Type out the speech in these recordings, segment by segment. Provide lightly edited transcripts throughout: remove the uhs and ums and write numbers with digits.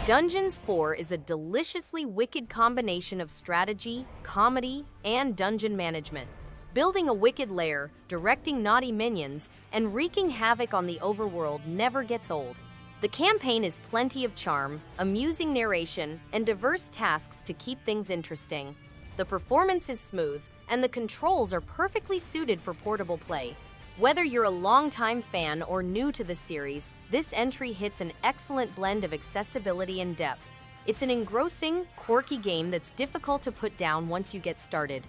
Dungeons 4 is a deliciously wicked combination of strategy, comedy, and dungeon management. Building a wicked lair, directing naughty minions, and wreaking havoc on the overworld never gets old. The campaign is plenty of charm, amusing narration, and diverse tasks to keep things interesting. The performance is smooth, and the controls are perfectly suited for portable play. Whether you're a longtime fan or new to the series, this entry hits an excellent blend of accessibility and depth. It's an engrossing, quirky game that's difficult to put down once you get started.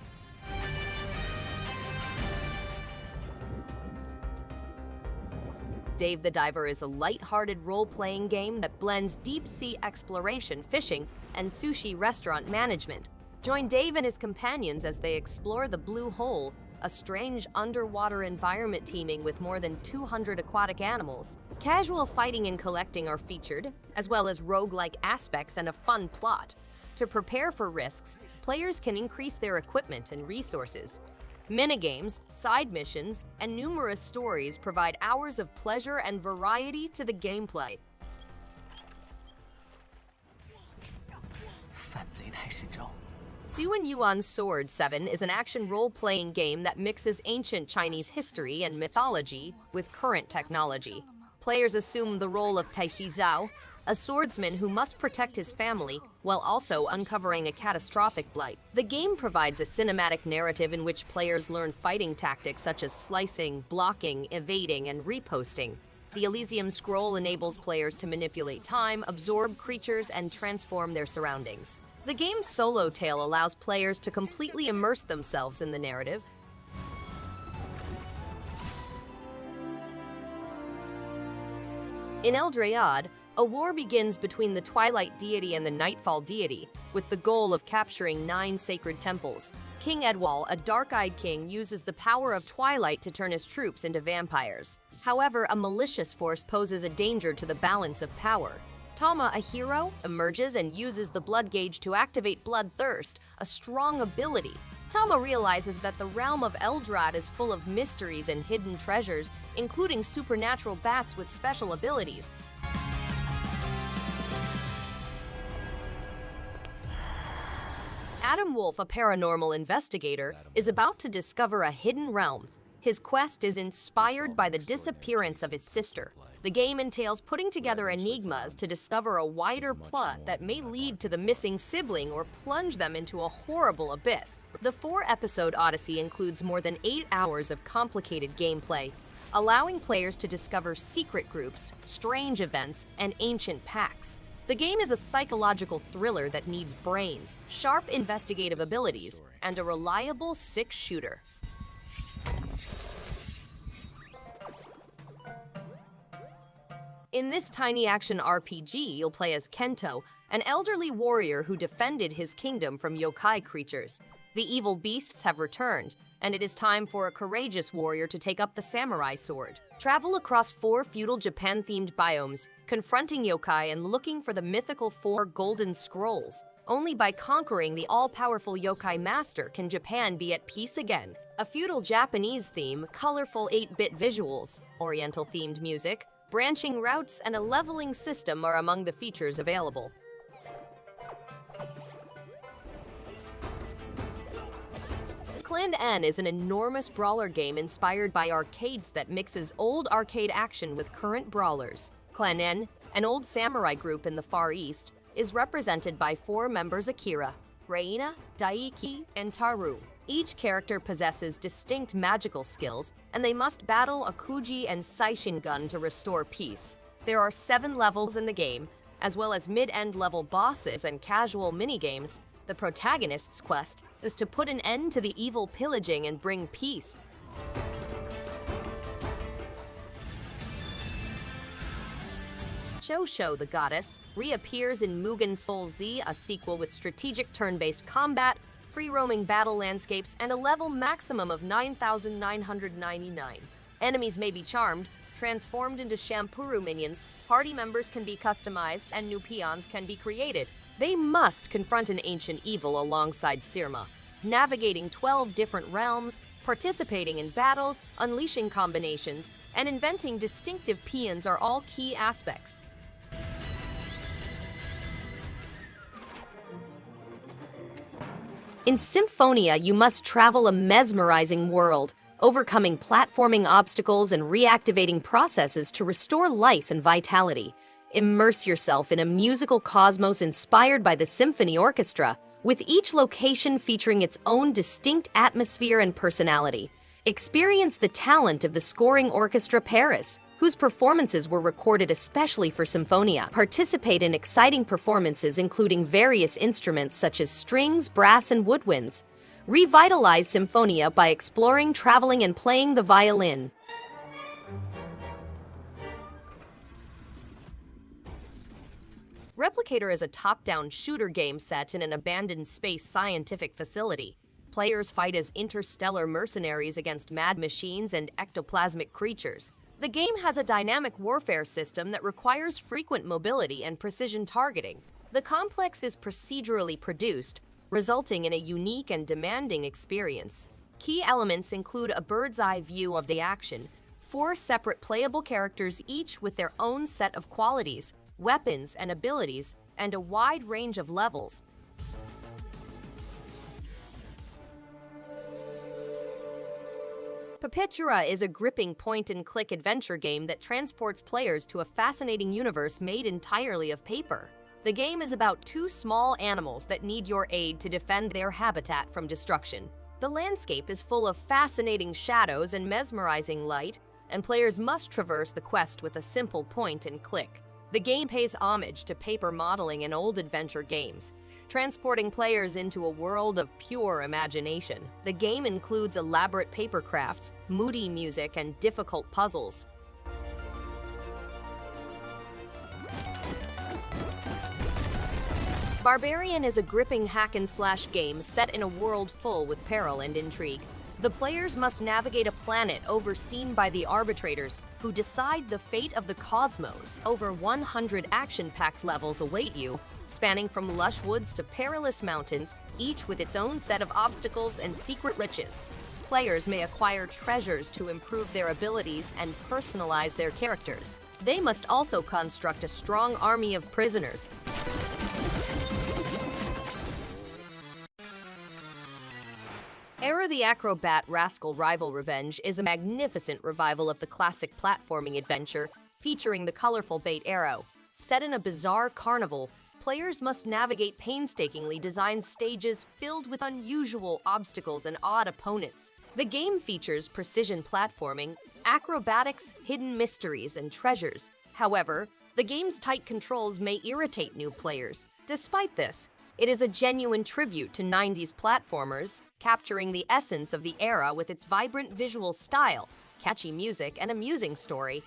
Dave the Diver is a light-hearted role-playing game that blends deep-sea exploration, fishing, and sushi restaurant management. Join Dave and his companions as they explore the Blue Hole, a strange underwater environment teeming with more than 200 aquatic animals. Casual fighting and collecting are featured, as well as roguelike aspects and a fun plot. To prepare for risks, players can increase their equipment and resources. Minigames, side missions, and numerous stories provide hours of pleasure and variety to the gameplay. Xuan Yuan's Sword 7 is an action role-playing game that mixes ancient Chinese history and mythology with current technology. Players assume the role of Taishi Zhao, a swordsman who must protect his family while also uncovering a catastrophic blight. The game provides a cinematic narrative in which players learn fighting tactics such as slicing, blocking, evading, and riposting. The Elysium Scroll enables players to manipulate time, absorb creatures, and transform their surroundings. The game's solo tale allows players to completely immerse themselves in the narrative. In Eldrayad, a war begins between the Twilight deity and the Nightfall deity, with the goal of capturing 9 sacred temples. King Edwal, a dark-eyed king, uses the power of Twilight to turn his troops into vampires. However, a malicious force poses a danger to the balance of power. Tama, a hero, emerges and uses the blood gauge to activate Bloodthirst, a strong ability. Tama realizes that the realm of Eldrad is full of mysteries and hidden treasures, including supernatural bats with special abilities. Wolfe, a paranormal investigator, is about to discover a hidden realm. His quest is inspired by the disappearance of his sister. The game entails putting together enigmas to discover a wider plot that may lead to the missing sibling or plunge them into a horrible abyss. The 4-episode Odyssey includes more than 8 hours of complicated gameplay, allowing players to discover secret groups, strange events, and ancient pacts. The game is a psychological thriller that needs brains, sharp investigative abilities, and a reliable 6-shooter. In this tiny action RPG, you'll play as Kento, an elderly warrior who defended his kingdom from yokai creatures. The evil beasts have returned, and it is time for a courageous warrior to take up the samurai sword. Travel across 4 feudal Japan-themed biomes, confronting yokai and looking for the mythical 4 golden scrolls. Only by conquering the all-powerful yokai master can Japan be at peace again. A feudal Japanese theme, colorful 8-bit visuals, oriental-themed music, branching routes, and a leveling system are among the features available. Clan N is an enormous brawler game inspired by arcades that mixes old arcade action with current brawlers. Clan N, an old samurai group in the Far East, is represented by 4 members: Akira, Reina, Daiki, and Taru. Each character possesses distinct magical skills, and they must battle a Kuji and Saishin gun to restore peace. There are 7 levels in the game, as well as mid-end level bosses and casual minigames. The protagonist's quest is to put an end to the evil pillaging and bring peace. Shosho, the goddess, reappears in Mugen Souls Z, a sequel with strategic turn-based combat, free-roaming battle landscapes, and a level maximum of 9,999. Enemies may be charmed, transformed into Shampuru minions, party members can be customized, and new peons can be created. They must confront an ancient evil alongside Sirma, navigating 12 different realms, participating in battles, unleashing combinations, and inventing distinctive peons are all key aspects. In Symphonia, you must travel a mesmerizing world, overcoming platforming obstacles and reactivating processes to restore life and vitality. Immerse yourself in a musical cosmos inspired by the symphony orchestra, with each location featuring its own distinct atmosphere and personality. Experience the talent of the scoring orchestra Paris, whose performances were recorded especially for Symphonia. Participate in exciting performances including various instruments such as strings, brass, and woodwinds. Revitalize Symphonia by exploring, traveling, and playing the violin. Replicator is a top-down shooter game set in an abandoned space scientific facility. Players fight as interstellar mercenaries against mad machines and ectoplasmic creatures. The game has a dynamic warfare system that requires frequent mobility and precision targeting. The complex is procedurally produced, resulting in a unique and demanding experience. Key elements include a bird's-eye view of the action, 4 separate playable characters each with their own set of qualities, weapons and abilities, and a wide range of levels. Papetura is a gripping point-and-click adventure game that transports players to a fascinating universe made entirely of paper. The game is about 2 small animals that need your aid to defend their habitat from destruction. The landscape is full of fascinating shadows and mesmerizing light, and players must traverse the quest with a simple point-and-click. The game pays homage to paper modeling in old adventure games, transporting players into a world of pure imagination. The game includes elaborate paper crafts, moody music, and difficult puzzles. Barbearian is a gripping hack-and-slash game set in a world full with peril and intrigue. The players must navigate a planet overseen by the arbitrators, who decide the fate of the cosmos. Over 100 action-packed levels await you, spanning from lush woods to perilous mountains, each with its own set of obstacles and secret riches. Players may acquire treasures to improve their abilities and personalize their characters. They must also construct a strong army of prisoners. Aero the Acro-Bat Rascal Rival Revenge is a magnificent revival of the classic platforming adventure featuring the colorful bait Aero. Set in a bizarre carnival, players must navigate painstakingly designed stages filled with unusual obstacles and odd opponents. The game features precision platforming, acrobatics, hidden mysteries, and treasures. However, the game's tight controls may irritate new players. Despite this, it is a genuine tribute to 90s platformers, capturing the essence of the era with its vibrant visual style, catchy music, and amusing story.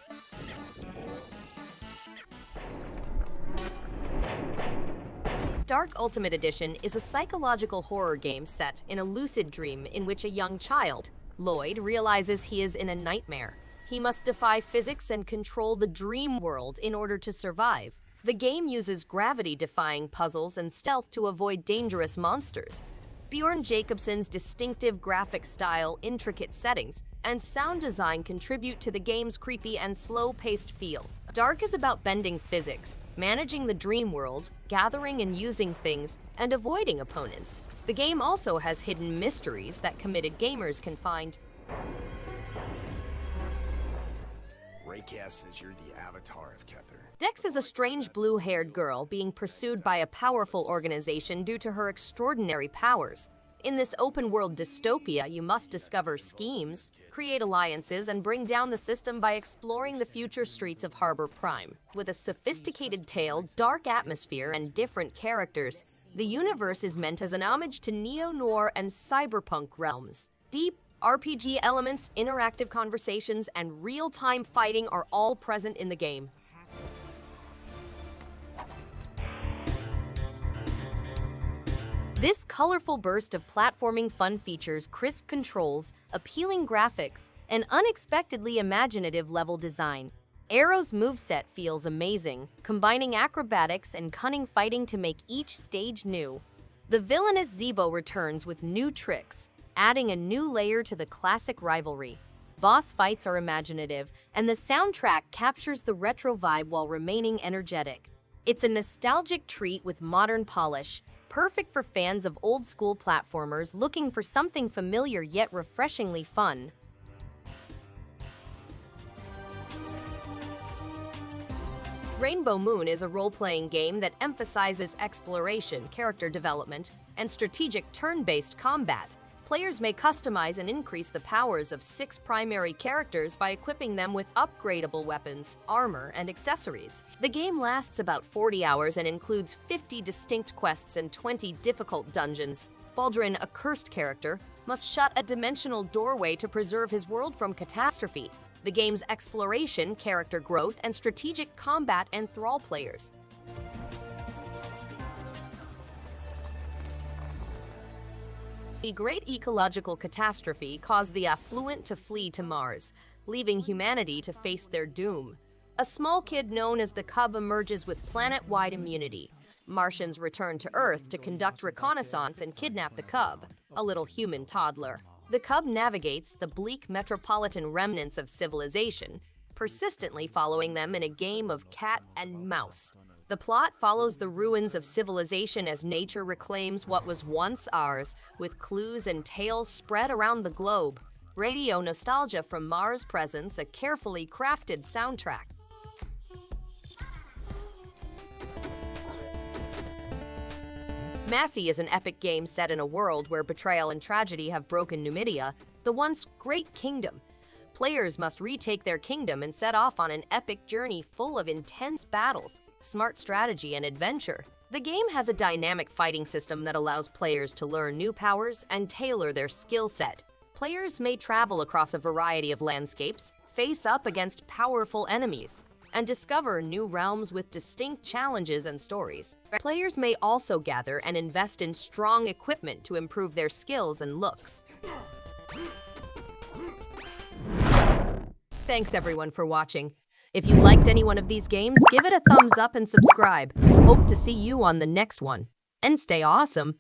DARQ Ultimate Edition is a psychological horror game set in a lucid dream in which a young child, Lloyd, realizes he is in a nightmare. He must defy physics and control the dream world in order to survive. The game uses gravity-defying puzzles and stealth to avoid dangerous monsters. Bjorn Jacobson's distinctive graphic style, intricate settings, and sound design contribute to the game's creepy and slow-paced feel. DARQ is about bending physics, managing the dream world, gathering and using things, and avoiding opponents. The game also has hidden mysteries that committed gamers can find. Raycast says you're the avatar of Kether. Dex is a strange blue-haired girl being pursued by a powerful organization due to her extraordinary powers. In this open-world dystopia, you must discover schemes, create alliances, and bring down the system by exploring the future streets of Harbor Prime. With a sophisticated tale, dark atmosphere, and different characters, the universe is meant as an homage to neo-noir and cyberpunk realms. Deep RPG elements, interactive conversations, and real-time fighting are all present in the game. This colorful burst of platforming fun features crisp controls, appealing graphics, and unexpectedly imaginative level design. Aero's moveset feels amazing, combining acrobatics and cunning fighting to make each stage new. The villainous Zeebo returns with new tricks, adding a new layer to the classic rivalry. Boss fights are imaginative, and the soundtrack captures the retro vibe while remaining energetic. It's a nostalgic treat with modern polish, perfect for fans of old-school platformers looking for something familiar yet refreshingly fun. Rainbow Moon is a role-playing game that emphasizes exploration, character development, and strategic turn-based combat. Players may customize and increase the powers of 6 primary characters by equipping them with upgradable weapons, armor, and accessories. The game lasts about 40 hours and includes 50 distinct quests and 20 difficult dungeons. Baldrin, a cursed character, must shut a dimensional doorway to preserve his world from catastrophe. The game's exploration, character growth, and strategic combat enthrall players. A great ecological catastrophe caused the affluent to flee to Mars, leaving humanity to face their doom. A small kid known as the Cub emerges with planet-wide immunity. Martians return to Earth to conduct reconnaissance and kidnap the Cub, a little human toddler. The Cub navigates the bleak metropolitan remnants of civilization, persistently following them in a game of cat and mouse. The plot follows the ruins of civilization as nature reclaims what was once ours, with clues and tales spread around the globe. Radio nostalgia from Mars presents a carefully crafted soundtrack. Massi is an epic game set in a world where betrayal and tragedy have broken Numidia, the once great kingdom. Players must retake their kingdom and set off on an epic journey full of intense battles, smart strategy, and adventure. The game has a dynamic fighting system that allows players to learn new powers and tailor their skill set. Players may travel across a variety of landscapes, face up against powerful enemies, and discover new realms with distinct challenges and stories. Players may also gather and invest in strong equipment to improve their skills and looks. Thanks everyone for watching. If you liked any one of these games, give it a thumbs up and subscribe. Hope to see you on the next one. And stay awesome!